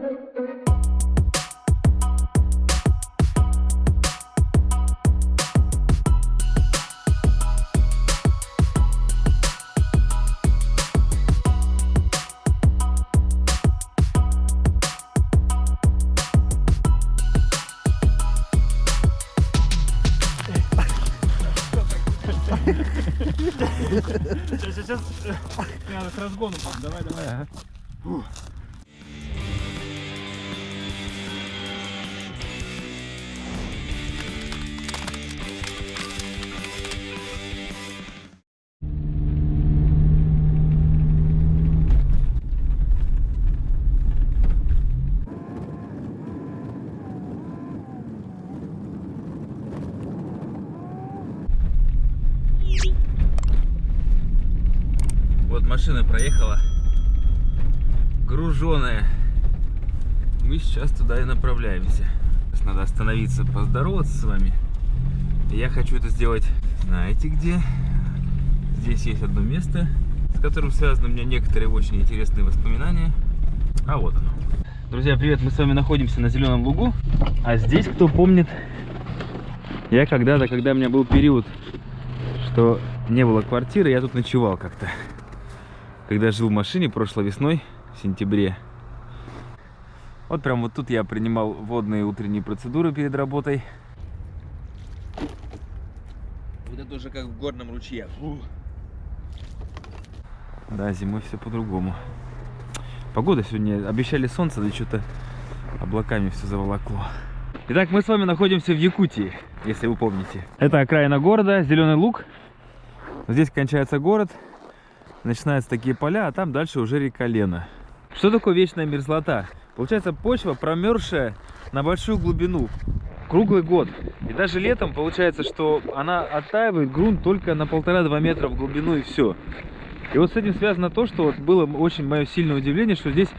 Сейчас надо с разгону. Давай, давай. Ага. Вот машина проехала, груженая. Мы сейчас туда и направляемся. Сейчас надо остановиться, поздороваться с вами. Я хочу это сделать, знаете где? Здесь есть одно место, с которым связаны у меня некоторые очень интересные воспоминания. А вот оно. Друзья, привет! Мы с вами находимся на Зеленом лугу. А здесь, кто помнит, я когда-то, когда у меня был период, что не было квартиры, я тут ночевал как-то. Когда жил в машине прошлой весной, в сентябре. Вот прям вот тут я принимал водные утренние процедуры перед работой. Вот это уже как в горном ручье. Да, зимой все по-другому. Погода сегодня, обещали солнце, да что-то облаками все заволокло. Итак, мы с вами находимся в Якутии, если вы помните. Это окраина города, Зеленый луг. Здесь кончается город. Начинаются такие поля, а там дальше уже река Лена. Что такое вечная мерзлота? Получается, почва промерзшая на большую глубину, круглый год. И даже летом получается, что она оттаивает грунт только на 1,5–2 метра в глубину, и все. И вот с этим связано то, что вот было очень мое сильное удивление, что здесь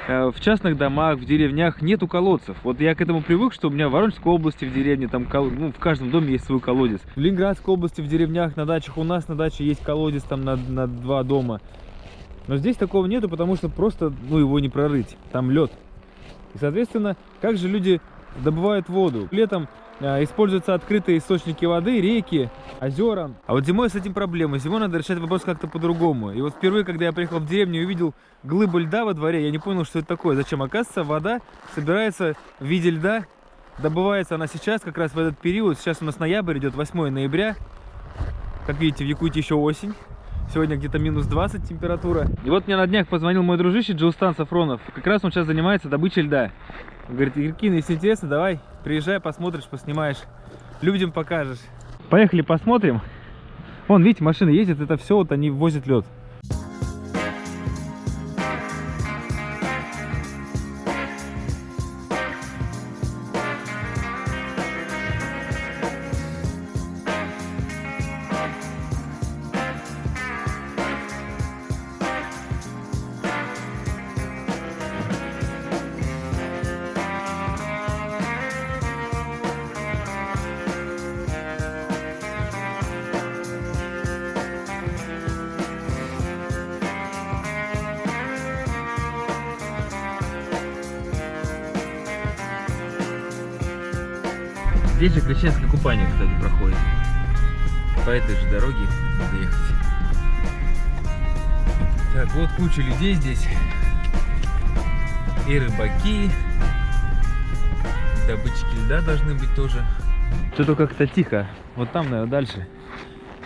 в частных домах, в деревнях нету колодцев. Вот я к этому привык, что у меня в Воронежской области в деревне, там, ну, в каждом доме есть свой колодец. В Ленинградской области в деревнях, на дачах, у нас на даче есть колодец там на 2 дома. Но здесь такого нету, потому что просто, ну, его не прорыть, там лед. И, соответственно, как же люди добывают воду? Летом используются открытые источники воды, реки, озера. А вот зимой с этим проблема. Зимой надо решать вопрос как-то по-другому. И вот впервые, когда я приехал в деревню и увидел глыбу льда во дворе, я не понял, что это такое. Зачем? Оказывается, вода собирается в виде льда. Добывается она сейчас, как раз в этот период. Сейчас у нас ноябрь идет, 8 ноября. Как видите, в Якутии еще осень. Сегодня где-то минус 20 температура. И вот мне на днях позвонил мой дружище Джилстан Сафронов. Как раз он сейчас занимается добычей льда. Говорит: Иркин, если интересно, давай, приезжай, посмотришь, поснимаешь, людям покажешь. Поехали посмотрим. Вон, видите, машины ездят, это все, вот они возят лед. Здесь же крещенское купание, кстати, проходит. По этой же дороге надо ехать. Так, вот куча людей здесь. И рыбаки. Добытчики льда должны быть тоже. Что-то как-то тихо. Вот там, наверное, дальше.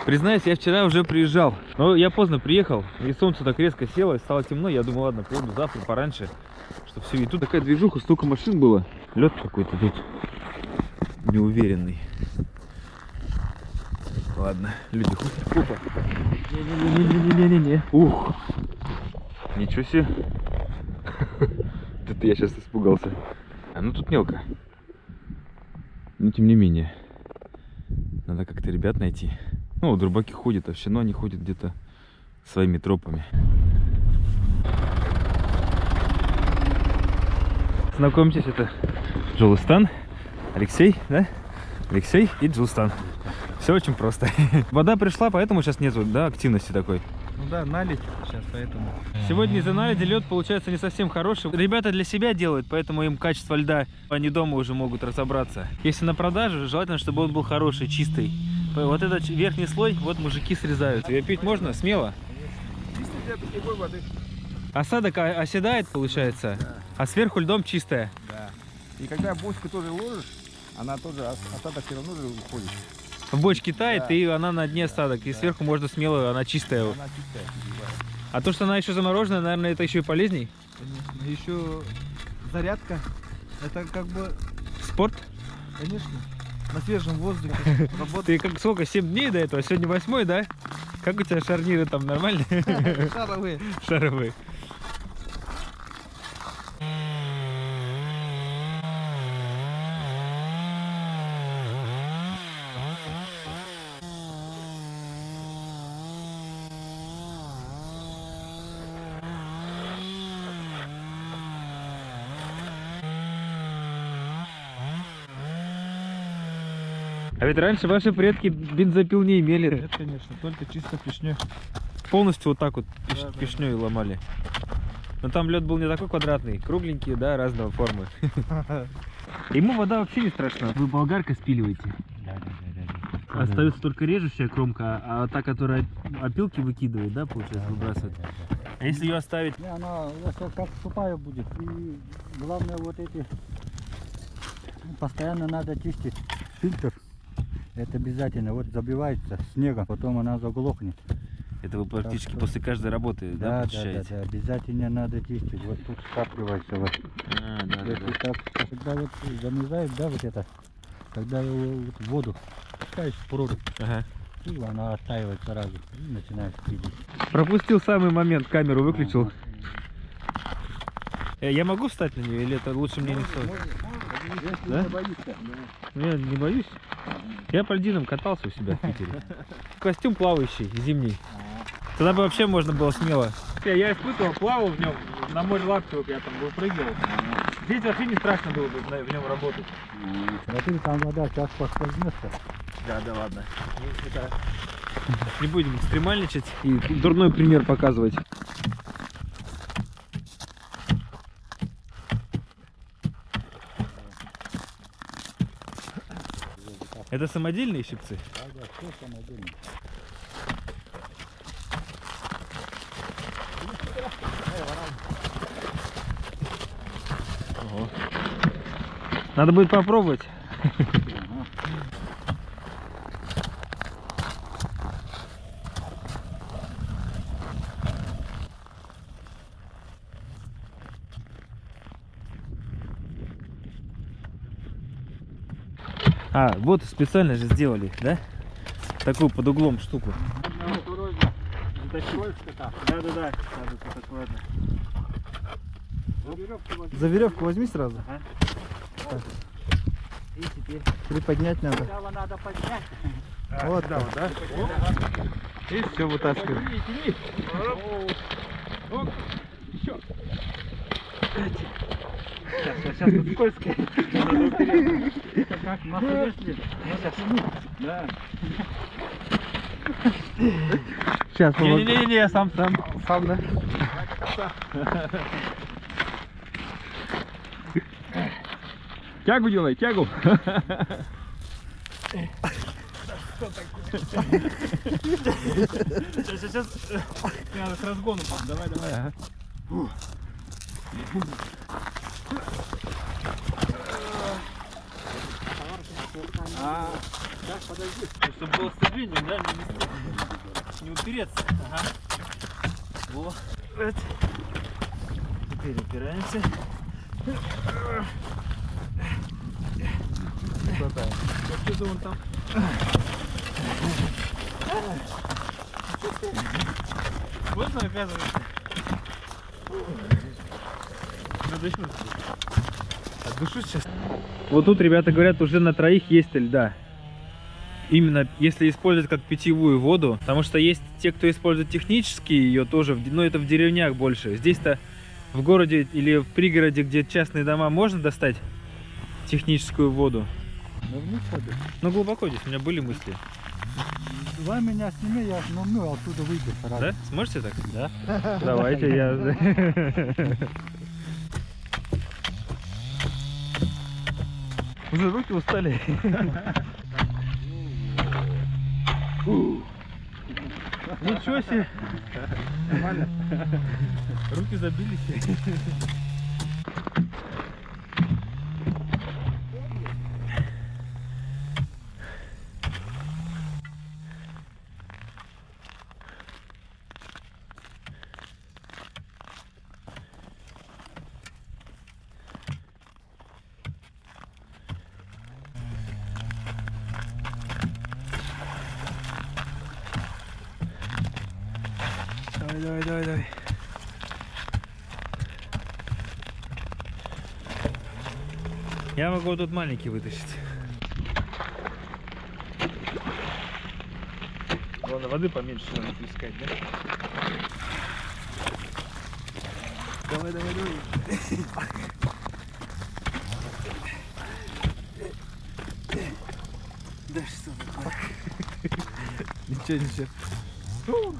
Признаюсь, я вчера уже приезжал. Но я поздно приехал. И солнце так резко село, стало темно. Я думал, ладно, приеду завтра пораньше. Что все. И тут такая движуха, столько машин было. Лед какой-то тут. Неуверенный. Ладно, люди ходят. Опа. Не-не-не-не-не-не-не. Ух. Ничего себе. Тут я сейчас испугался. А ну тут мелко. Но тем не менее. Надо как-то ребят найти. Ну, вот рыбаки ходят вообще, но они ходят где-то своими тропами. Знакомьтесь, это Джилстан. Алексей, да? Алексей и Джилстан. Все очень просто. Вода пришла, поэтому сейчас нету, да, активности такой. Ну да, налить сейчас, поэтому. Сегодня из-за наледи лед получается не совсем хороший. Ребята для себя делают, поэтому им качество льда они дома уже могут разобраться. Если на продажу, желательно, чтобы он был хороший, чистый. Вот этот верхний слой, вот мужики срезают. Ее пить можно смело. Чистый для питьевой воды. Осадок оседает, получается, Да. а сверху льдом чистая. Да. И когда бочку тоже ложишь, она тоже, осадок все равно же уходит. В бочке тает, Да. и она на дне осадок. И сверху можно смело, она чистая. Она чистая. А то, что она еще замороженная, наверное, это еще и полезней. Конечно. Еще зарядка. Это как бы, Спорт. конечно, на свежем воздухе. Ты как сколько, 7 дней до этого? Сегодня 8-й, да? Как у тебя шарниры там нормальные? Шаровые. Шаровые. А ведь раньше ваши предки бензопил не имели. Нет, конечно, только чисто пешню. Полностью вот так вот Да, да, пешней ломали. Но там лед был не такой квадратный, кругленький, да, разного формы. Ему вода вообще не страшна. Вы болгаркой спиливаете. Остается только режущая кромка, а та, которая опилки выкидывает, да, получается, выбрасывает. А если ее оставить? Не, она как сухая будет. И главное вот эти постоянно надо чистить фильтр. Это обязательно. Вот забивается снегом, потом она заглохнет. Это вы практически после каждой работы, да, очищаете? Да, обязательно надо чистить. Вот тут скапливается вот. А, да, да, Если да. так, когда вот замерзает, да, вот это, когда его вот в воду пускаешь в пруд, Ага. и она оттаивает сразу и начинает пилить. Пропустил самый момент, камеру выключил. Я могу встать на нее или это лучше мне не стоит? Если Да? не боишься. Я не боюсь. Я по льдинам катался у себя в Питере. Костюм плавающий, зимний. Тогда бы вообще можно было смело. Я испытывал, плавал в нем, на мой лапчик я там выпрыгивал. Здесь вообще не страшно было бы в нем работать. Смотри, там вода сейчас поскользнется. Да, да ладно. Не будем экстремальничать и дурной пример показывать. Это самодельные щипцы? Да, все самодельно. Ого. Надо будет попробовать. А, вот специально же сделали, да? Такую под углом штуку. Да-да-да. За веревку возьми сразу. И теперь Приподнять надо. сначала надо поднять. Вот так, да? И все вытаскиваем. Сейчас тут скользко. Это как масло если. Да. Сейчас Не-не-не, я сам. Сам, да? Тягу делай, тягу. Сейчас надо с разгону. Давай. Ага. Чтобы было стабильнее, да? Не упереться. Ага. Во. Вот. Теперь упираемся. Хватает. Что-то вон там. Вот она, оказывается. Надо еще от души сейчас. Вот тут ребята говорят, уже на троих есть льда. Именно если использовать как питьевую воду, потому что есть те, кто использует технически ее тоже, но это в деревнях больше. Здесь-то в городе или в пригороде, где частные дома, можно достать техническую воду. Ну вниз надо. Но глубоко здесь у меня были мысли. Давай меня сними, я ну оттуда выйду сразу. Да? Сможете так? Да? Давайте я... Уже руки устали. Ничего себе. Нормально. Руки забились. Давай. Я могу тут маленький вытащить. Главное, воды поменьше надо плескать, да? Давай. Да что такое? Ничего.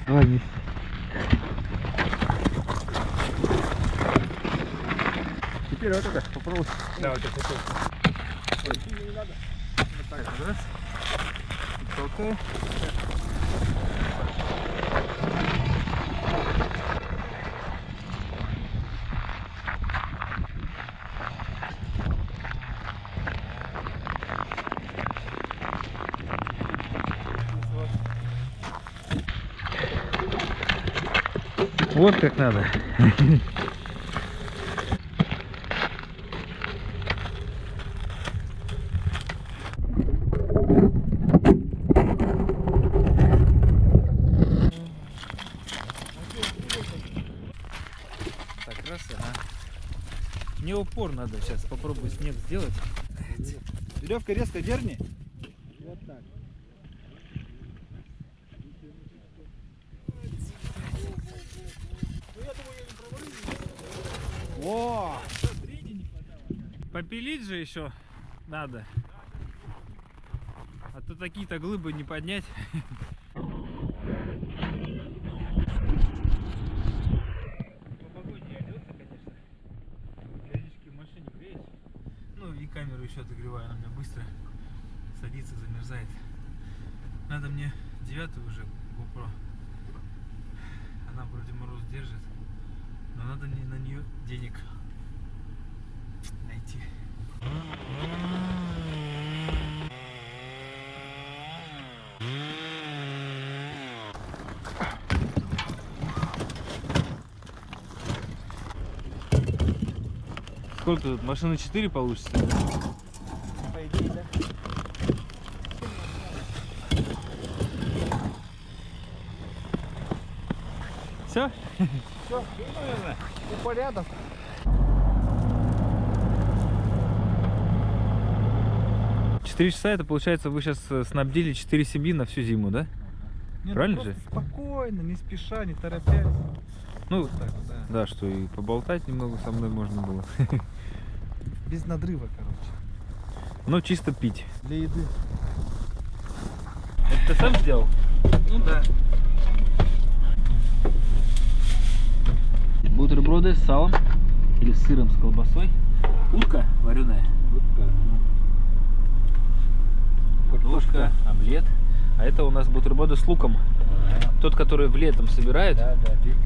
Давай вниз. Теперь вот это попробуй. Да, вот так попробуй. Ой, не надо. Вот так, раз. И толкаю. Вот как надо. Так, раз, ага. Не упор надо, сейчас попробую снег сделать. Веревка резко дерни. Вот так. О! Попилить же еще надо. А то такие-то глыбы не поднять. Погоднее идется, конечно. Периодически в машине греюсь. Ну и камеру еще отогреваю, она у меня быстро садится, замерзает. Надо мне 9-ю уже GoPro. Она вроде мороз держит. Но надо мне на нее денег найти. Сколько тут? Машины 4 получится? По идее, да. Все? Все, наверное, порядок. Четыре часа, это получается вы сейчас снабдили 4 семьи на всю зиму, да? Нет, Правильно просто же? Спокойно, не спеша, не торопясь. Ну, Вот так вот, да. да, что и поболтать немного со мной можно было. Без надрыва, короче. Но чисто пить. Для еды. Это ты сам сделал? Ну да. Бутерброды с салом или с сыром, с колбасой. Утка вареная. Картошка, омлет. А это у нас бутерброды с луком. Тот, который в летом собирают,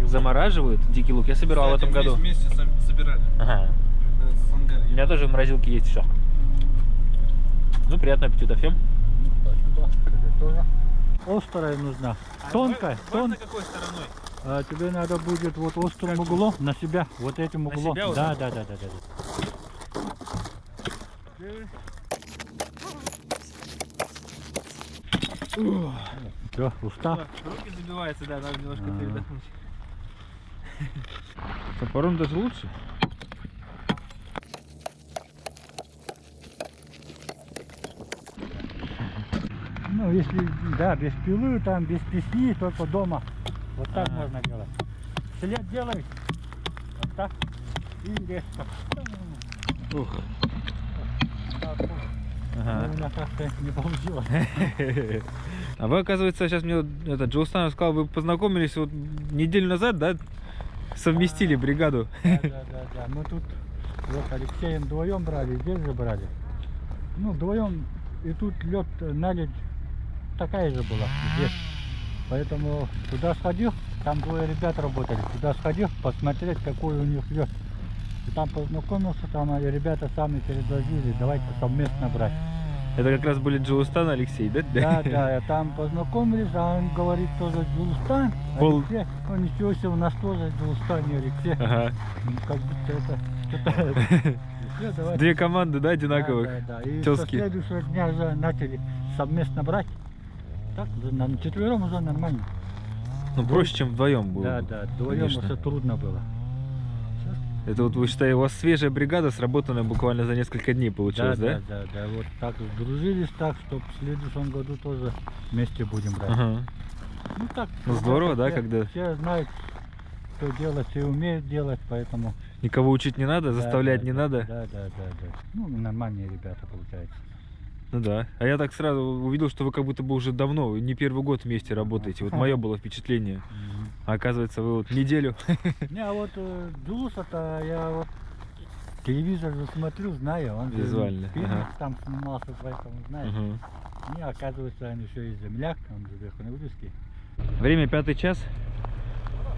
замораживают. Дикий лук. Я собирал в этом году. Вместе собирали. Ага. С ангаре. У меня тоже в морозилке есть все. Ну, приятного аппетита всем. Острая нужна. Тонкая, тонкая. какой стороной? А тебе надо будет вот острым углом на себя, вот этим На углом. себя вот Да. Все, устал? Руки забиваются, да, надо немножко передохнуть. Топором даже лучше. Ну, если, да, без пилы, там, без песни, только дома. Вот так можно делать. След делай. Вот так. И резко. Ух. Так, Ага. Но у меня как-то не получилось. А вы, оказывается, сейчас мне этот Джоустан сказал, вы познакомились вот неделю назад, да? Совместили бригаду. Да. Мы тут вот Алексеем вдвоем брали, здесь же брали. Ну, вдвоем, и тут лед, наледь такая же была здесь. Поэтому туда сходил, там двое ребят работали, туда сходил, посмотреть, какой у них лед. И там познакомился, там ребята сами предложили, давайте совместно брать. Это как раз были Джоустан, Алексей, да? Да, там познакомились, а он говорит тоже Джоустан, Алексей. Ну ничего себе, у нас тоже Джоустан и Алексей. Ага. Ну, как будто это что-то... Две команды, да, одинаковых? Да. И тёзки. со следующего дня уже начали совместно брать. Так, на четвером уже нормально. Ну, проще, чем вдвоем было. Да, вдвоем конечно. уже трудно было. Это вот вы считаете, у вас свежая бригада, сработанная буквально за несколько дней получилось, да? Да. Вот так сдружились так, что в следующем году тоже вместе будем брать. Ага. Ну так. Ну, здорово, да, все, когда все знают, что делать, все умеют делать, поэтому. никого учить не надо, заставлять Да, не надо. Да. Ну, нормальные ребята получается. Ну да. А я так сразу увидел, что вы как будто бы уже давно, не первый год вместе работаете. Вот мое было впечатление. А оказывается, вы вот неделю. Не, а вот Джулуса-то я вот телевизор же смотрю, знаю, он же Визуально, в фильмах ага. там снимался, поэтому знаю. Мгм. Не, оказывается, он еще и земляк, он же верхнеудинский. Время 5-й час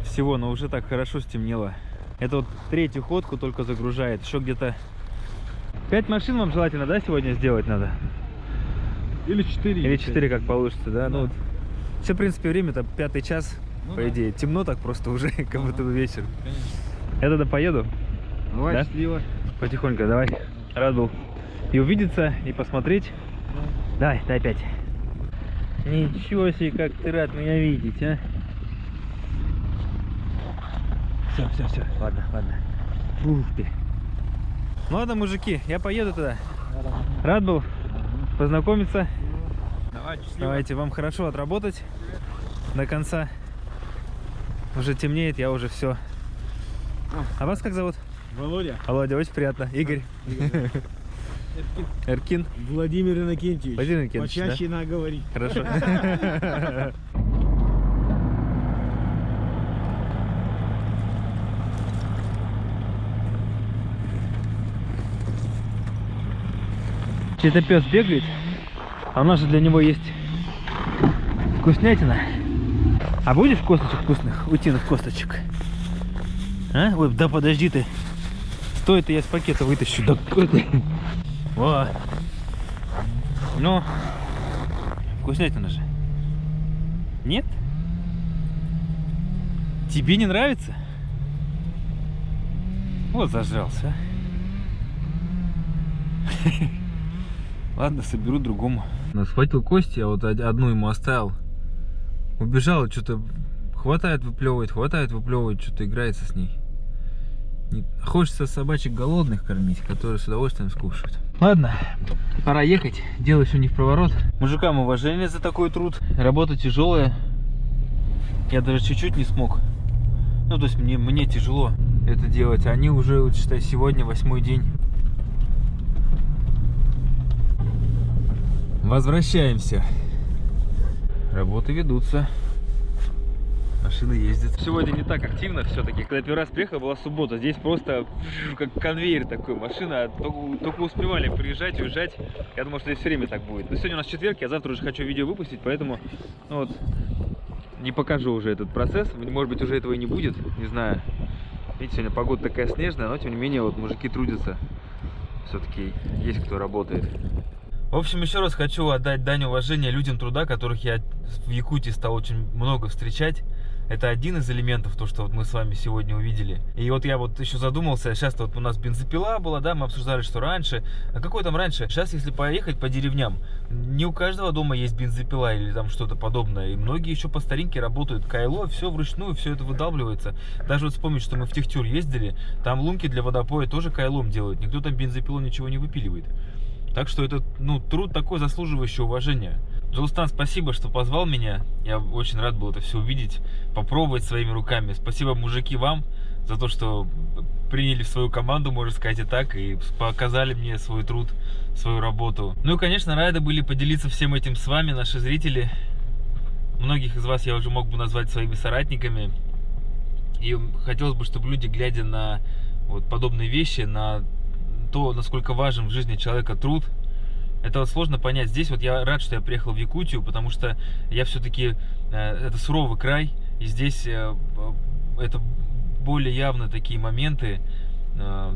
всего, но уже так хорошо стемнело. Это вот третью ходку только загружает. Еще где-то 5 машин вам желательно, да, сегодня сделать надо? Или 4. Или 4, как получится, да? Да. Ну вот. Все, в принципе, время-то 5-й час, Ну по да. идее. Темно так просто уже, как будто бы вечер. Конечно. Я тогда поеду. Давай, Да? счастливо. Потихоньку, давай. Рад был и увидеться, и посмотреть. Давай, дай 5. Ничего себе, как ты рад меня видеть, а? Все. Ладно. Ух ты. Ну ладно, мужики, я поеду туда. Рад был познакомиться. Давай, счастливо. Давайте, вам хорошо отработать до конца. Уже темнеет, я уже все. А вас как зовут? Володя. Володя, очень приятно. Игорь. Эркин. Владимир Иннокентьевич. Владимир Иннокентьевич, Почаще наговорить. Хорошо. Чей-то пес бегает, а у нас же для него есть вкуснятина. А будешь косточек вкусных, утиных косточек? А? Ой, да подожди ты. Стой, я с пакета вытащу. Да ты. Во. Ну, вкуснятина же. Нет? Тебе не нравится? Вот зажрался. Ладно, соберу другому. Схватил кости, я вот одну ему оставил. Убежал, что-то хватает, выплевывает, что-то играется с ней. Хочется собачек голодных кормить, которые с удовольствием скушают. Ладно, пора ехать. Дело еще не в проворот. Мужикам уважение за такой труд. Работа тяжелая. Я даже чуть-чуть не смог. Ну, то есть мне тяжело это делать. Они уже, вот, считай, сегодня 8-й день. Возвращаемся. Работы ведутся. Машины ездят. Сегодня не так активно все-таки. Когда первый раз приехал, была суббота. Здесь просто как конвейер такой. Машина только успевали приезжать, уезжать. Я думал, что здесь все время так будет. Но сегодня у нас четверг, я завтра уже хочу видео выпустить, поэтому ну вот, не покажу уже этот процесс. Может быть, уже этого и не будет, не знаю. Видите, сегодня погода такая снежная, но тем не менее вот мужики трудятся. Все-таки есть кто работает. В общем, еще раз хочу отдать дань уважения людям труда, которых я в Якутии стал очень много встречать. Это один из элементов, то, что вот мы с вами сегодня увидели. И вот я вот еще задумался, сейчас вот у нас бензопила была, да, мы обсуждали, что раньше. А какой там раньше? Сейчас, если поехать по деревням, не у каждого дома есть бензопила или там что-то подобное. И многие еще по старинке работают. Кайло, все вручную, все это выдавливается. Даже вот вспомнить, что мы в Техтюр ездили, там лунки для водопоя тоже кайлом делают. Никто там бензопилу ничего не выпиливает. Так что это, ну, труд такой, заслуживающий уважения. Джоустан, спасибо, что позвал меня. Я очень рад был это все увидеть, попробовать своими руками. Спасибо, мужики, вам за то, что приняли в свою команду, можно сказать и так, и показали мне свой труд, свою работу. Ну и, конечно, рады были поделиться всем этим с вами, наши зрители. Многих из вас я уже мог бы назвать своими соратниками. И хотелось бы, чтобы люди, глядя на вот подобные вещи, на то, насколько важен в жизни человека труд, это вот сложно понять. Здесь вот я рад, что я приехал в Якутию, потому что я все-таки, это суровый край, и здесь это более явно такие моменты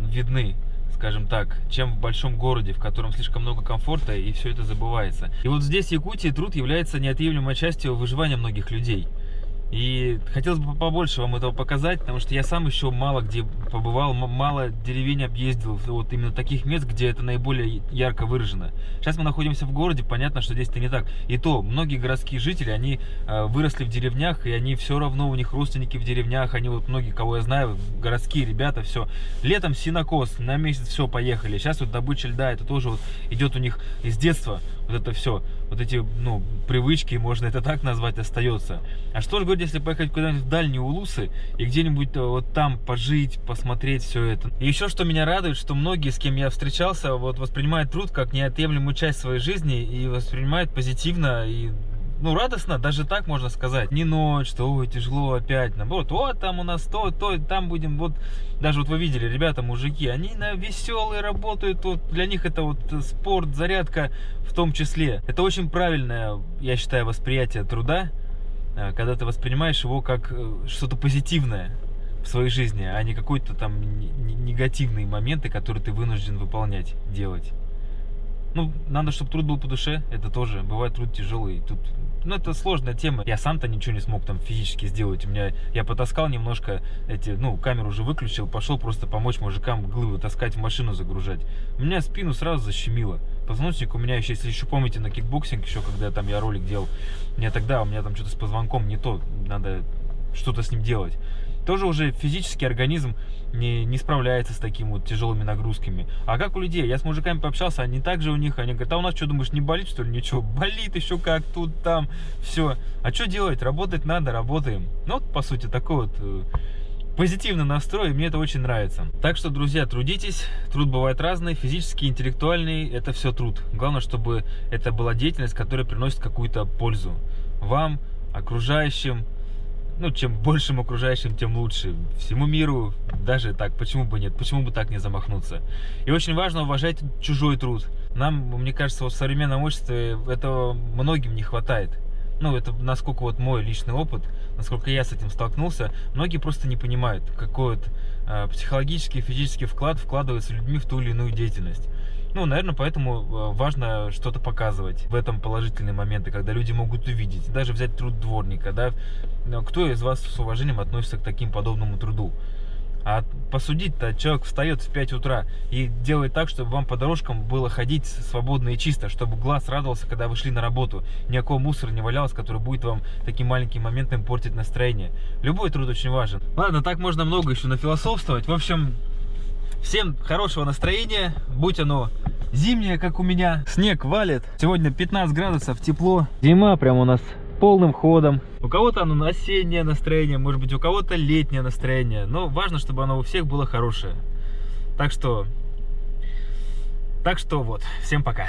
видны, скажем так, чем в большом городе, в котором слишком много комфорта, и все это забывается. И вот здесь, в Якутии, труд является неотъемлемой частью выживания многих людей. И хотелось бы побольше вам этого показать, потому что я сам еще мало где побывал, мало деревень объездил, вот именно таких мест, где это наиболее ярко выражено. Сейчас мы находимся в городе, понятно, что здесь это не так. И то, многие городские жители, они выросли в деревнях, и они все равно, у них родственники в деревнях, они вот многие, кого я знаю, городские ребята, все. Летом сенокос, на месяц все, поехали. Сейчас вот добыча льда, это тоже вот идет у них из детства, вот это все, вот эти, ну, привычки, можно это так назвать, остается. А что же говорить, если поехать куда-нибудь в дальние улусы и где-нибудь вот там пожить, посмотреть все это. И еще что меня радует, что многие, с кем я встречался, вот воспринимают труд как неотъемлемую часть своей жизни и воспринимают позитивно и, ну, радостно, даже так можно сказать. Не ночь, что ой, тяжело опять, наоборот, вот там у нас то, там будем, вот, даже вот вы видели, ребята, мужики, они на веселые работают, вот, для них это вот спорт, зарядка в том числе. Это очень правильное, я считаю, восприятие труда, когда ты воспринимаешь его как что-то позитивное в своей жизни, а не какой-то там негативные моменты, которые ты вынужден выполнять, делать. Ну, надо, чтобы труд был по душе, это тоже, бывает труд тяжелый. Тут, ну, это сложная тема. Я сам-то ничего не смог там физически сделать. Я потаскал немножко камеру уже выключил, пошел просто помочь мужикам глыбы таскать, в машину загружать. У меня спину сразу защемило. Позвоночник у меня еще, если еще помните, на кикбоксинг, еще когда я ролик делал, у меня там что-то с позвонком не то, надо что-то с ним делать. Тоже уже физический организм не справляется с такими вот тяжелыми нагрузками. А как у людей? Я с мужиками пообщался, они также у них, они говорят, а у нас что, думаешь, не болит, что ли? Ничего, болит еще как, тут, там, все. А что делать? Работать надо, работаем. Ну вот, по сути, такой вот позитивный настрой, и мне это очень нравится. Так что, друзья, трудитесь, труд бывает разный, физический, интеллектуальный, это все труд. Главное, чтобы это была деятельность, которая приносит какую-то пользу вам, окружающим. Ну, чем большим окружающим, тем лучше. Всему миру даже так, почему бы нет, почему бы так не замахнуться. И очень важно уважать чужой труд. Нам, мне кажется, вот в современном обществе этого многим не хватает. Ну, это насколько вот мой личный опыт, насколько я с этим столкнулся, многие просто не понимают, какой вот психологический, физический вклад вкладывается людьми в ту или иную деятельность. Ну, наверное, поэтому важно что-то показывать в этом положительные моменты, когда люди могут увидеть. Даже взять труд дворника, да. Кто из вас с уважением относится к таким подобному труду? А посудить-то человек встает в 5 утра и делает так, чтобы вам по дорожкам было ходить свободно и чисто, чтобы глаз радовался, когда вы шли на работу. Никакого мусора не валялось, который будет вам таким маленьким моментом портить настроение. Любой труд очень важен. Ладно, так можно много еще нафилософствовать. В общем, всем хорошего настроения, будь оно зимнее, как у меня. Снег валит, сегодня 15 градусов, тепло. Зима прям у нас полным ходом. У кого-то оно осеннее настроение, может быть, у кого-то летнее настроение. Но важно, чтобы оно у всех было хорошее. Так что вот, всем пока.